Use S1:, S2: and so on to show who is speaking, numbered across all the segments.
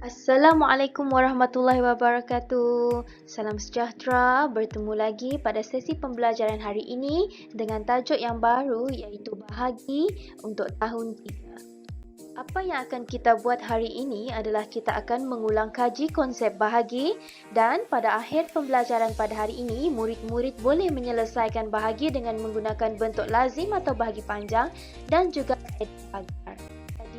S1: Assalamualaikum warahmatullahi wabarakatuh. Salam sejahtera, bertemu lagi pada sesi pembelajaran hari ini dengan tajuk yang baru iaitu bahagi untuk tahun 3. Apa yang akan kita buat hari ini adalah kita akan mengulang kaji konsep bahagi dan pada akhir pembelajaran pada hari ini, murid-murid boleh menyelesaikan bahagi dengan menggunakan bentuk lazim atau bahagi panjang dan juga kaedah pagar.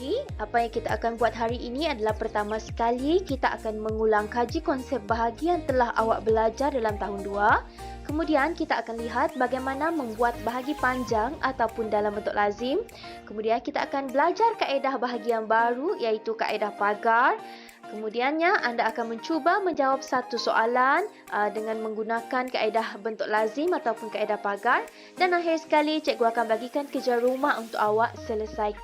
S1: Jadi, apa yang kita akan buat hari ini adalah pertama sekali kita akan mengulang kaji konsep bahagi yang telah awak belajar dalam tahun 2. Kemudian kita akan lihat bagaimana membuat bahagi panjang ataupun dalam bentuk lazim. Kemudian kita akan belajar kaedah bahagi yang baru iaitu kaedah pagar. Kemudiannya anda akan mencuba menjawab satu soalan dengan menggunakan kaedah bentuk lazim ataupun kaedah pagar. Dan akhir sekali cikgu akan bagikan kerja rumah untuk awak selesaikan.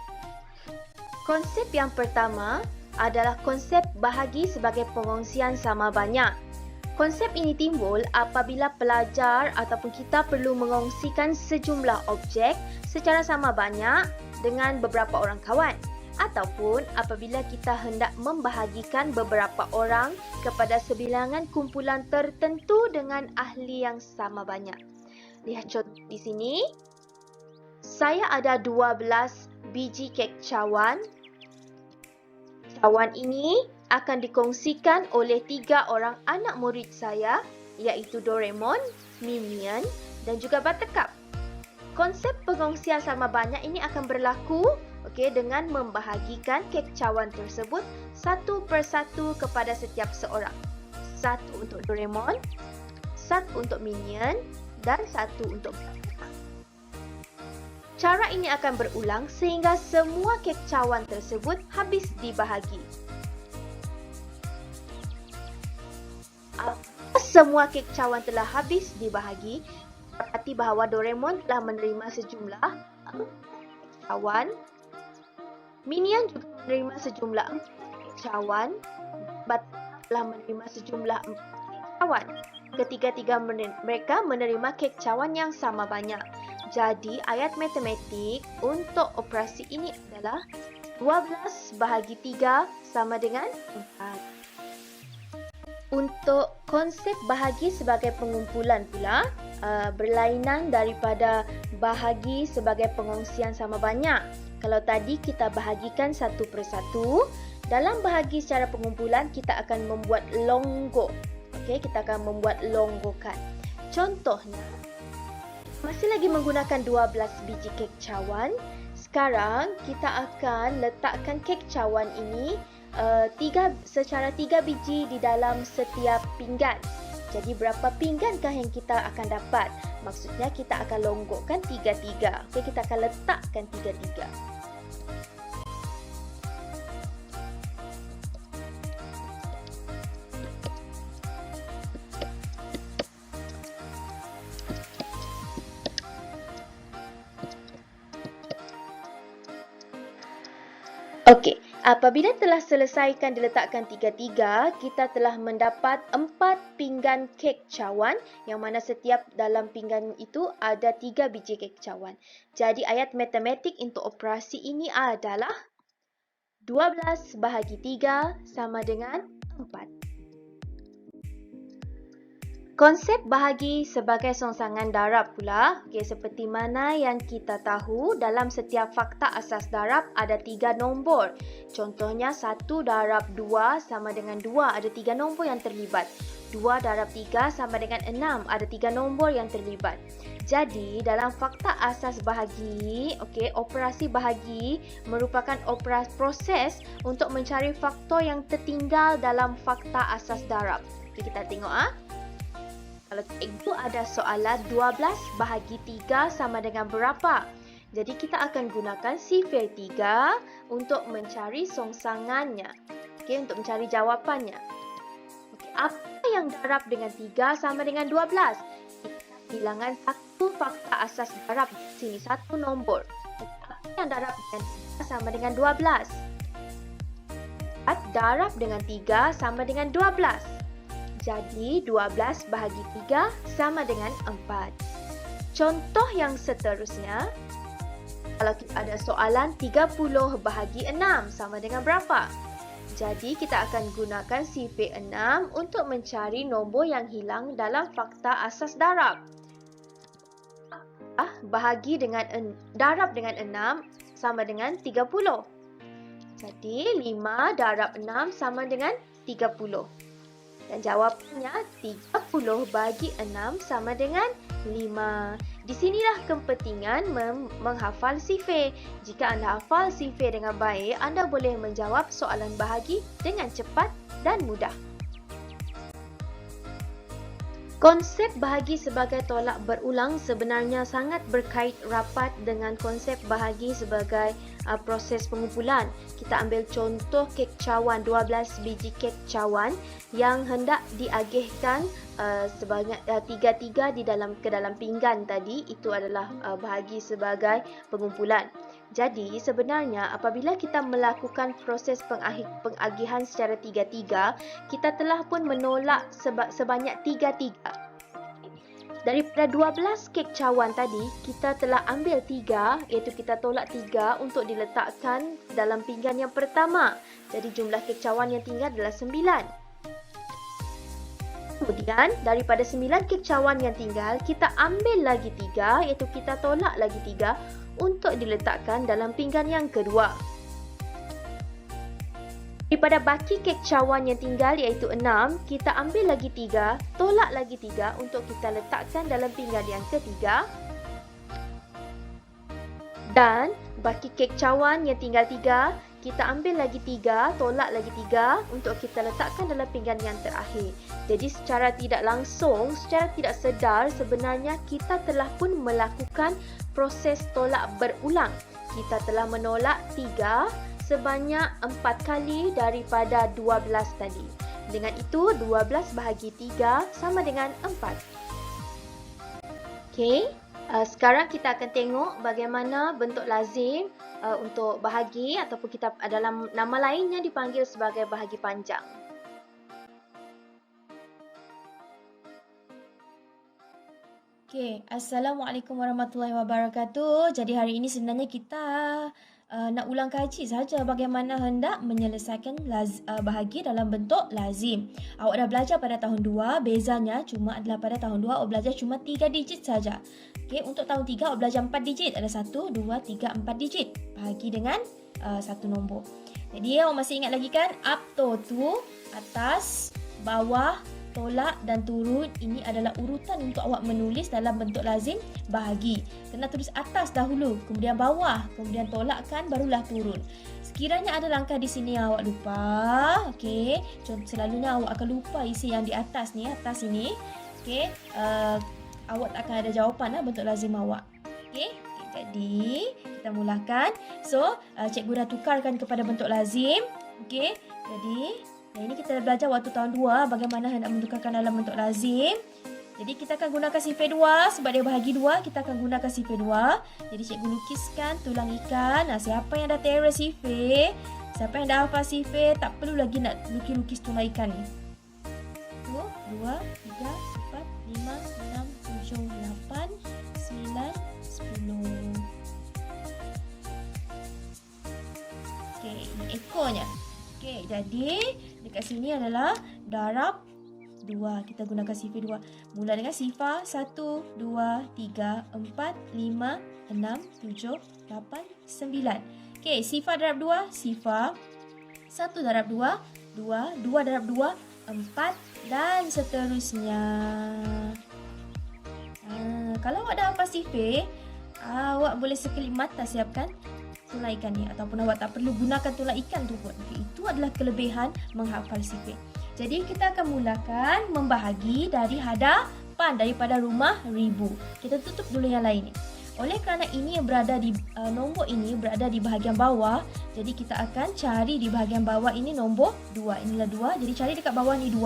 S1: Konsep yang pertama adalah konsep bahagi sebagai pengongsian sama banyak. Konsep ini timbul apabila pelajar ataupun kita perlu mengongsikan sejumlah objek secara sama banyak dengan beberapa orang kawan ataupun apabila kita hendak membahagikan beberapa orang kepada sebilangan kumpulan tertentu dengan ahli yang sama banyak. Lihat contoh di sini. Saya ada 12 biji kek cawan. Cawan ini akan dikongsikan oleh 3 orang anak murid saya iaitu Doraemon, Minion dan juga Buttercup. Konsep pengongsian sama banyak ini akan berlaku dengan membahagikan kek cawan tersebut satu persatu kepada setiap seorang. Satu untuk Doraemon, satu untuk Minion dan satu untuk Buttercup. Cara ini akan berulang sehingga semua kek cawan tersebut habis dibahagi. Apabila semua kek cawan telah habis dibahagi, dapati bahawa Doraemon telah menerima sejumlah cawan, Minion juga menerima sejumlah 4 kek cawan, Buttercup telah menerima sejumlah 4 kek cawan. Ketiga-tiga mereka menerima kek cawan yang sama banyak. Jadi, ayat matematik untuk operasi ini adalah 12 bahagi 3 sama dengan 4. Untuk konsep bahagi sebagai pengumpulan pula, berlainan daripada bahagi sebagai pengongsian sama banyak. Kalau tadi kita bahagikan satu persatu, dalam bahagi secara pengumpulan kita akan membuat longgok. Kita akan membuat longgokan. Contohnya, masih lagi menggunakan 12 biji kek cawan. Sekarang kita akan letakkan kek cawan ini secara 3 biji di dalam setiap pinggan. Jadi berapa pinggankah yang kita akan dapat? Maksudnya kita akan longgokkan 3-3. Kita akan letakkan 3-3. Okey, apabila telah selesaikan diletakkan 3-3, kita telah mendapat 4 pinggan kek cawan yang mana setiap dalam pinggan itu ada 3 biji kek cawan. Jadi ayat matematik untuk operasi ini adalah 12 bahagi 3 sama dengan 4. Konsep bahagi sebagai songsangan darab pula, seperti mana yang kita tahu dalam setiap fakta asas darab ada 3 nombor. Contohnya 1 darab 2 sama dengan 2, ada 3 nombor yang terlibat. 2 darab 3 sama dengan 6, ada 3 nombor yang terlibat. Jadi dalam fakta asas bahagi, operasi bahagi merupakan proses untuk mencari faktor yang tertinggal dalam fakta asas darab. Kita tengok Kalau cikgu ada soalan 12 bahagi 3 sama dengan berapa? Jadi kita akan gunakan sifir 3 untuk mencari songsangannya. Untuk mencari jawapannya. Apa yang darab dengan 3 sama dengan 12? Bilangan satu fakta asas darab di sini, satu nombor. Apa yang darab dengan 3 sama dengan 12? Darab dengan 3 sama dengan 12. Jadi 12 bahagi 3 sama dengan 4. Contoh yang seterusnya, kalau kita ada soalan 30 bahagi 6 sama dengan berapa? Jadi kita akan gunakan sifir 6 untuk mencari nombor yang hilang dalam fakta asas darab. Bahagi dengan darab dengan 6 sama dengan 30. Jadi 5 darab 6 sama dengan 30. Dan jawapannya 30 bagi 6 sama dengan 5. Di sinilah kepentingan menghafal sifir. Jika anda hafal sifir dengan baik, anda boleh menjawab soalan bahagi dengan cepat dan mudah. Konsep bahagi sebagai tolak berulang sebenarnya sangat berkait rapat dengan konsep bahagi sebagai proses pengumpulan. Kita ambil contoh kek cawan, 12 biji kek cawan yang hendak diagihkan sebanyak 3 ke dalam pinggan tadi. Itu adalah bahagi sebagai pengumpulan. Jadi sebenarnya apabila kita melakukan proses pengagihan secara 3-3, kita telah pun menolak sebanyak 3-3. Daripada 12 kek cawan tadi, kita telah ambil 3, iaitu kita tolak 3 untuk diletakkan dalam pinggan yang pertama. Jadi jumlah kek cawan yang tinggal adalah 9. Kemudian daripada 9 kek cawan yang tinggal, kita ambil lagi 3, iaitu kita tolak lagi 3 untuk diletakkan dalam pinggan yang kedua. Daripada baki kek cawan yang tinggal iaitu 6, kita ambil lagi 3, tolak lagi 3 untuk kita letakkan dalam pinggan yang ketiga. Dan baki kek cawan yang tinggal 3, kita ambil lagi 3, tolak lagi 3 untuk kita letakkan dalam pinggan yang terakhir. Jadi secara tidak langsung, secara tidak sedar, sebenarnya kita telah pun melakukan proses tolak berulang. Kita telah menolak 3 sebanyak 4 kali daripada 12 tadi. Dengan itu, 12 bahagi 3 sama dengan 4. Okey, sekarang kita akan tengok bagaimana bentuk lazim untuk bahagi ataupun kita dalam nama lainnya dipanggil sebagai bahagi panjang.
S2: Okay, Assalamualaikum warahmatullahi wabarakatuh. Jadi hari ini sebenarnya kita nak ulang kaji saja bagaimana hendak menyelesaikan bahagi dalam bentuk lazim. Awak dah belajar pada tahun 2, bezanya cuma adalah pada tahun 2 awak belajar cuma 3 digit saja. Okay, untuk tahun 3 awak belajar 4 digit, ada 1, 2, 3, 4 digit. Bahagi dengan satu nombor. Jadi awak masih ingat lagi kan? Up to, atas, bawah, tolak dan turun, ini adalah urutan untuk awak menulis dalam bentuk lazim bahagi. Kena tulis atas dahulu, kemudian bawah, kemudian tolakkan, barulah turun. Sekiranya ada langkah di sini yang awak lupa, okey, selalunya awak akan lupa isi yang di atas ni, atas ini. Okey, awak tak akan ada jawapan bentuk lazim awak. Okey, jadi kita mulakan. So, cikgu dah tukarkan kepada bentuk lazim. Okey, jadi ini kita belajar waktu tahun 2 bagaimana hendak mentukarkan dalam bentuk lazim. Jadi kita akan gunakan sifir 2 sebab dia bahagi 2, kita akan gunakan sifir 2. Jadi cikgu lukiskan tulang ikan. Siapa yang dah terror sifir, siapa yang dah hafal sifir, tak perlu lagi nak lukis tulang ikan ni. 1, 2, 3, 4, 5, 6, 7, 8, 9, 10. Okey, ini ekornya. Okey, jadi dekat sini adalah darab 2. Kita gunakan sifir 2. Mula dengan sifar 1, 2, 3, 4, 5, 6, 7, 8, 9. Okey, sifar darab 2, sifar 1 darab 2, 2, 2 darab 2, 4 dan seterusnya. Kalau awak dah hafal sifir, awak boleh sekelip mata siapkan tulang ikan ni ataupun awak tak perlu gunakan tulang ikan tu pun. Okay, itu adalah kelebihan menghafal sifir. Jadi kita akan mulakan membahagi dari hadapan, daripada rumah ribu. Kita tutup dulu yang lain ni. Oleh kerana ini berada di nombor ini berada di bahagian bawah, jadi kita akan cari di bahagian bawah ini nombor 2. Inilah 2. Jadi cari dekat bawah ni 2.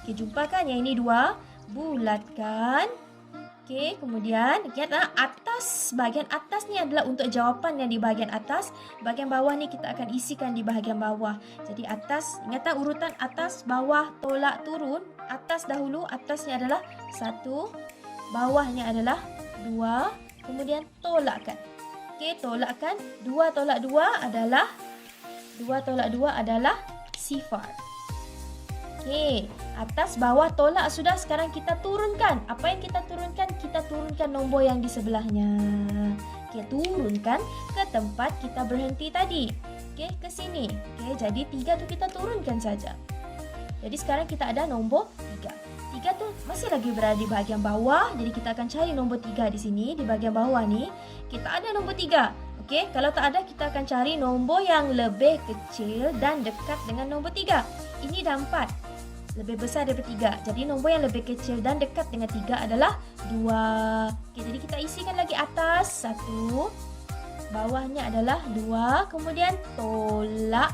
S2: Okey, jumpakan yang ini 2, bulatkan. Okey, kemudian lihatlah atas, bahagian atas ni adalah untuk jawapan yang di bahagian atas. Bahagian bawah ni kita akan isikan di bahagian bawah. Jadi atas, ingatlah urutan atas, bawah, tolak, turun. Atas dahulu, atasnya adalah 1, bawahnya adalah 2, kemudian tolakkan. Okey, tolakkan. 2 tolak 2 adalah 9. sifar. Okey, atas, bawah, tolak sudah. Sekarang kita turunkan. Apa yang kita turunkan? Kita turunkan nombor yang di sebelahnya. Okey, turunkan ke tempat kita berhenti tadi. Okey, ke sini. Okey, jadi 3 tu kita turunkan saja. Jadi sekarang kita ada nombor 3. 3 tu masih lagi berada di bahagian bawah. Jadi kita akan cari nombor 3 di sini. Di bahagian bawah ni, kita ada nombor 3. Okey, kalau tak ada, kita akan cari nombor yang lebih kecil dan dekat dengan nombor 3. Ini dah 4. Lebih besar daripada 3. Jadi nombor yang lebih kecil dan dekat dengan 3 adalah 2. Okey, jadi kita isikan lagi atas 1. Bawahnya adalah 2. Kemudian tolak.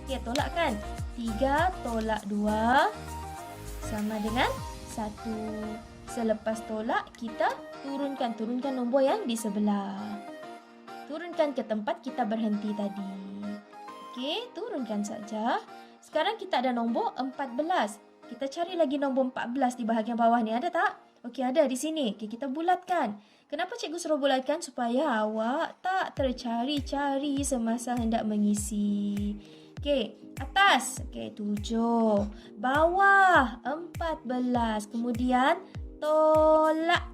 S2: Okey, tolak kan? 3 tolak 2 sama dengan 1. Selepas tolak, kita turunkan nombor yang di sebelah. Turunkan ke tempat kita berhenti tadi. Okey, turunkan saja. Sekarang kita ada nombor 14. Kita cari lagi nombor 14 di bahagian bawah ni. Ada tak? Okey, ada di sini. Okey, kita bulatkan. Kenapa cikgu suruh bulatkan? Supaya awak tak tercari-cari semasa hendak mengisi. Okey, atas. Okey, 7. Bawah, 14. Kemudian, tolak.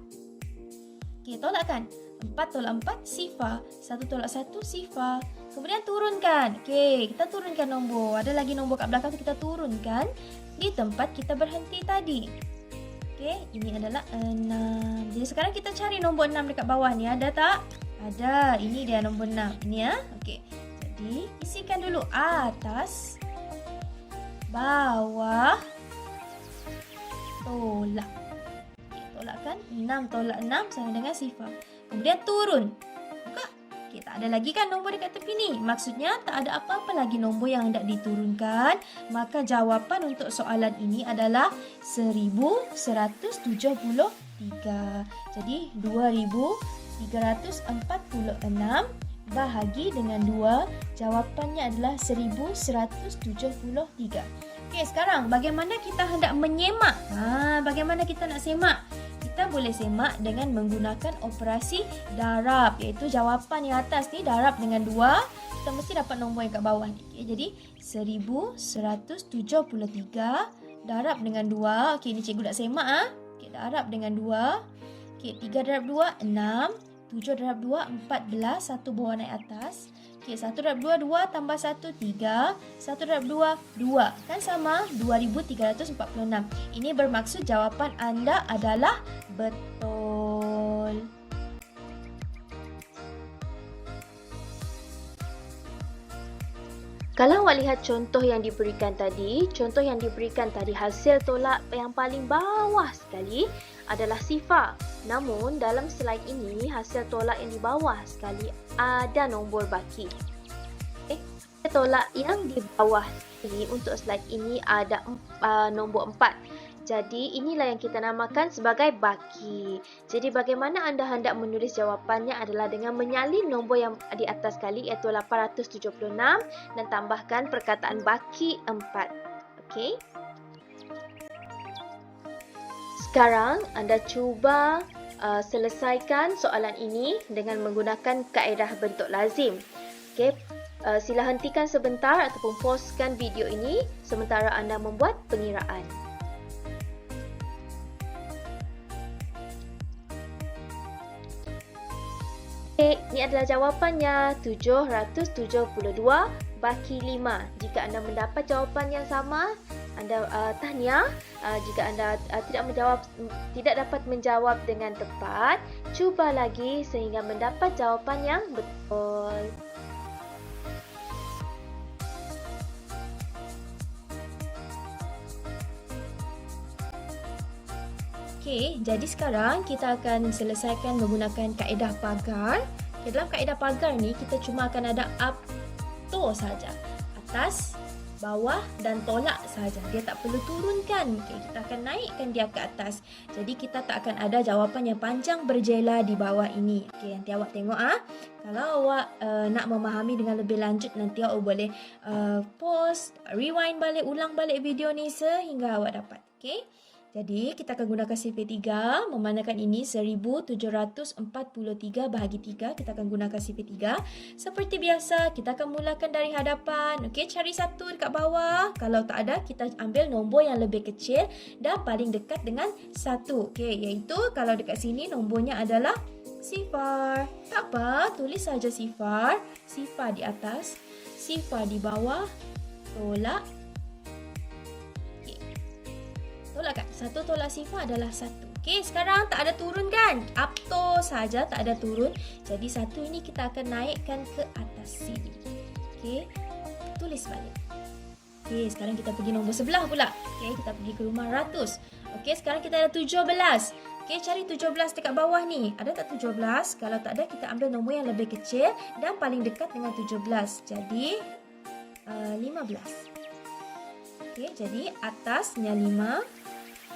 S2: Okey, tolak kan? 4 tolak 4, sifar. 1 tolak 1, sifar. Kemudian turunkan. Okey, kita turunkan nombor. Ada lagi nombor kat belakang tu, kita turunkan di tempat kita berhenti tadi. Okey, ini adalah 6. Jadi sekarang kita cari nombor 6 dekat bawah ni. Ada tak? Ada. Ini dia nombor 6. Ini ya. Okey. Jadi isikan dulu atas, bawah, tolak. Okey, tolakkan. 6 tolak 6 sama dengan sifar. Kemudian turun. Buka. Okey, tak ada lagi kan nombor dekat tepi ni. Maksudnya tak ada apa-apa lagi nombor yang hendak diturunkan. Maka jawapan untuk soalan ini adalah 1173. Jadi 2346 bahagi dengan 2. Jawapannya adalah 1173. Okey, sekarang bagaimana kita hendak menyemak? Bagaimana kita nak semak? Kita boleh semak dengan menggunakan operasi darab, iaitu jawapan yang atas ni darab dengan 2, kita mesti dapat nombor yang kat bawah ni. Okay, jadi 1173 darab dengan 2. Okey, ni cikgu nak semak. Okey, darab dengan 2. Okey, 3 darab 2, 6. 7 darab 2, 14. 1 bawah naik atas. Okey, 1 darab 2, 2 tambah 1, 3. 1 darab 2, 2. Kan sama 2346. Ini bermaksud jawapan anda adalah betul.
S1: Kalau awak lihat contoh yang diberikan tadi, hasil tolak yang paling bawah sekali adalah sifar. Namun dalam slide ini hasil tolak yang di bawah sekali ada nombor baki. Tolak yang di bawah sekali untuk slide ini ada nombor 4. Jadi inilah yang kita namakan sebagai baki. Jadi bagaimana anda hendak menulis jawapannya adalah dengan menyalin nombor yang di atas sekali, iaitu 876, dan tambahkan perkataan baki 4. Okey. Sekarang anda cuba selesaikan soalan ini dengan menggunakan kaedah bentuk lazim. Okey. Sila hentikan sebentar ataupun pausekan video ini sementara anda membuat pengiraan. Okey, ini adalah jawapannya 772 baki 5. Jika anda mendapat jawapan yang sama, anda tahniah. Jika anda tidak dapat menjawab dengan tepat, cuba lagi sehingga mendapat jawapan yang betul.
S2: Okey, jadi sekarang kita akan selesaikan menggunakan kaedah pagar. Okay, dalam kaedah pagar ni kita cuma akan ada up to saja. Atas, bawah dan tolak saja. Dia tak perlu turunkan. Okay, kita akan naikkan dia ke atas. Jadi kita tak akan ada jawapan yang panjang berjela di bawah ini. Okey, nanti awak tengok Kalau awak nak memahami dengan lebih lanjut, nanti awak boleh pause, rewind balik, ulang balik video ni sehingga awak dapat. Okey. Jadi, kita akan gunakan sifar 3. Memandangkan ini 1743 bahagi 3. Kita akan gunakan sifar 3. Seperti biasa, kita akan mulakan dari hadapan. Okey, cari 1 dekat bawah. Kalau tak ada, kita ambil nombor yang lebih kecil dan paling dekat dengan 1. Okey, iaitu kalau dekat sini nombornya adalah sifar. Tak apa, tulis saja sifar. Sifar di atas, sifar di bawah, tolak. Tolak kan? 1 tolak sifar adalah 1. Okey, sekarang tak ada turun kan? Up to saja, tak ada turun. Jadi 1 ini kita akan naikkan ke atas sini. Okey, tulis balik. Okey, sekarang kita pergi nombor sebelah pula. Okey, kita pergi ke rumah ratus. Okey, sekarang kita ada 17. Okey, cari 17 dekat bawah ni. Ada tak 17? Kalau tak ada, kita ambil nombor yang lebih kecil dan paling dekat dengan 17. Jadi, 15. Okey, jadi atasnya 5.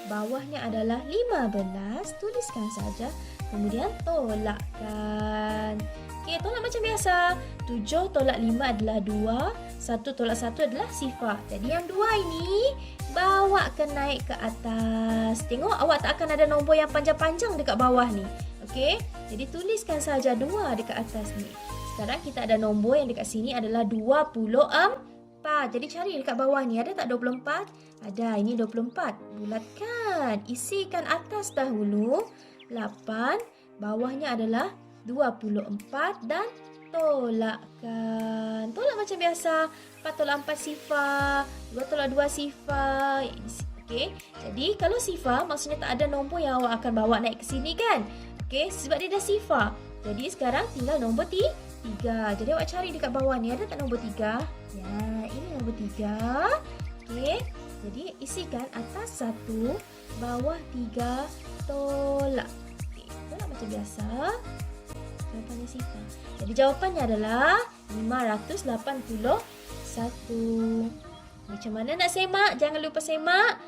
S2: Bawahnya adalah 15. Tuliskan saja. Kemudian tolakkan. Okey, tolak macam biasa. 7 tolak 5 adalah 2. 1 tolak 1 adalah sifar. Jadi yang 2 ini bawa ke naik ke atas. Tengok, awak tak akan ada nombor yang panjang-panjang dekat bawah ni. Okey, jadi tuliskan saja 2 dekat atas ni. Sekarang kita ada nombor yang dekat sini adalah 24. Jadi cari dekat bawah ni, ada tak 24? Ada, ini 24. Bulatkan, isikan atas dahulu 8, bawahnya adalah 24 dan tolakkan. Tolak macam biasa. 4 tolak 4 sifar, 2 tolak 2 sifar. Okey, jadi kalau sifar maksudnya tak ada nombor yang awak akan bawa naik ke sini kan? Okey, sebab dia dah sifar. Jadi sekarang tinggal nombor 3. Jadi awak cari dekat bawah ni, ada tak nombor 3? Ya, ini nombor 3. Okey, jadi isikan atas 1, bawah 3, tolak. Okey, tolak macam biasa. Jawapannya sifar. Jadi jawapannya adalah 581. Macam mana nak semak? Jangan lupa semak.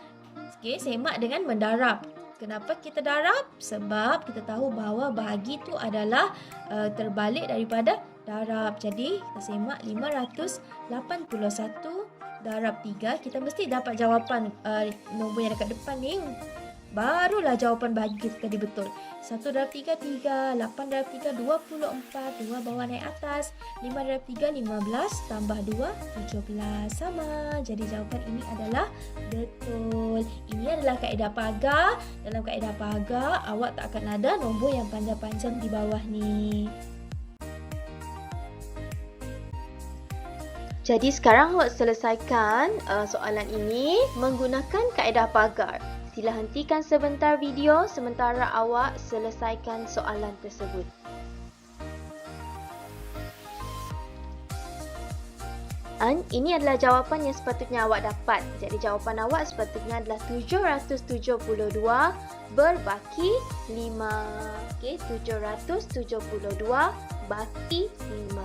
S2: Okey, semak dengan mendarab. Kenapa kita darab? Sebab kita tahu bahawa bahagi tu adalah terbalik daripada darab. Jadi kita semak 581 darab 3. Kita mesti dapat jawapan nombor yang dekat depan ni. Barulah jawapan bahagi kita tadi betul. 1 darab 3, 3. 8 darab 3, 24. 2 bawah naik atas. 5 darab 3, 15. Tambah 2, 17. Sama. Jadi jawapan ini adalah betul. Ini adalah kaedah pagar. Dalam kaedah pagar, awak tak akan ada nombor yang panjang-panjang di bawah ni.
S1: Jadi sekarang awak selesaikan soalan ini menggunakan kaedah pagar. Sila hentikan sebentar video sementara awak selesaikan soalan tersebut. Dan ini adalah jawapan yang sepatutnya awak dapat. Jadi jawapan awak sepatutnya adalah 772 berbaki 5. Okey, 772 baki 5.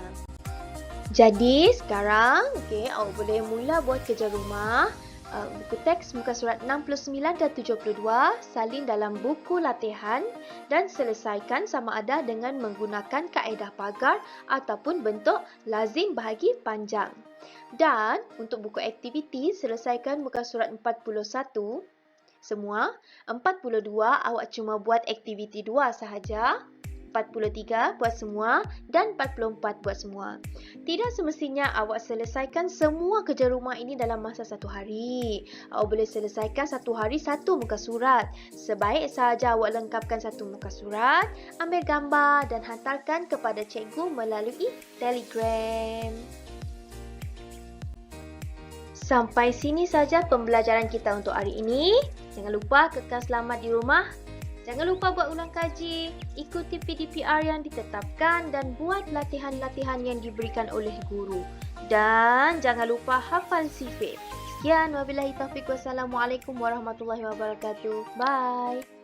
S1: Jadi sekarang awak boleh mula buat kerja rumah. Buku teks muka surat 69 dan 72 salin dalam buku latihan dan selesaikan sama ada dengan menggunakan kaedah pagar ataupun bentuk lazim bahagi panjang. Dan untuk buku aktiviti selesaikan muka surat 41 semua. 42 awak cuma buat aktiviti 2 sahaja. 43 buat semua dan 44 buat semua. Tidak semestinya awak selesaikan semua kerja rumah ini dalam masa 1 hari. Awak boleh selesaikan 1 hari 1 muka surat. Sebaik sahaja awak lengkapkan 1 muka surat, ambil gambar dan hantarkan kepada cikgu melalui Telegram. Sampai sini saja pembelajaran kita untuk hari ini. Jangan lupa kekal selamat di rumah. Jangan lupa buat ulang kaji, ikuti PDPR yang ditetapkan dan buat latihan-latihan yang diberikan oleh guru. Dan jangan lupa hafal sifar. Sekian, wabillahi taufiq wassalamualaikum warahmatullahi wabarakatuh. Bye.